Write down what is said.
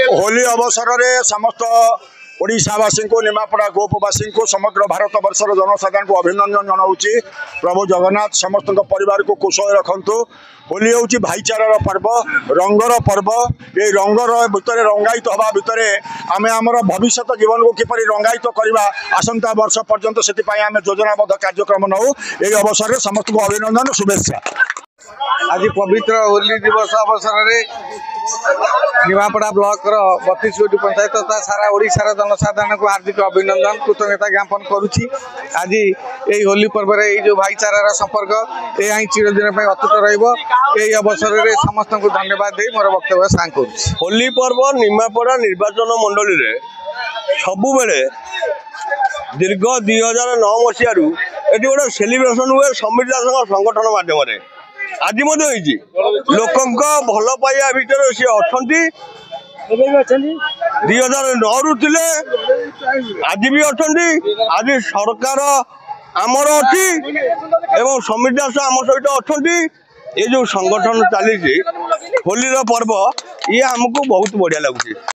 होली अवसर में समस्त ओडावासी को निमापड़ा गोपवासी को समग्र भारत वर्षर जनसाधारण को अभिनंदन जनाऊँगी। प्रभु जगन्नाथ समस्त परिवार को कुशल रखु। होली हूँ भाईचारार पर्व, रंगर पर्व। ये रंगर भितर रंगायित हवा भितर आम आमर भविष्य जीवन को किपरि रंगायित करवा आसंता वर्ष पर्यंत से आम योजनाबद्ध कार्यक्रम नौ। ये अवसर में समस्त को अभिनंदन शुभेच्छा। आज पवित्र होली दिवस अवसर में निमापड़ा ब्लॉक 32 गोटी पंचायत तथा सारा ओडिशार जनसाधारण को हार्दिक अभिनंदन कृतज्ञता ज्ञापन करुच्ची। आज यही होली पर्व में जो भाईचारार संपर्क यह ही चिरदिन अतुट रही अवसर में समस्त को धन्यवाद दे मोर वक्तव्य सांग करुच्ची। होली पर्व निमापड़ा निर्वाचन मंडली रे सबु बेले दीर्घ 2009 मसीह ये गोटे सेलिब्रेशन हुए समिति संगठन माध्यम आज लोक भल पाइबा भितर सी अच्छा 2009 रु थे आज भी अच्छा। आज सरकार आमर अच्छी एवं समिति आम सहित अच्छा। ये जो संगठन चली होली पर्व ये आमको बहुत बढ़िया लगुच।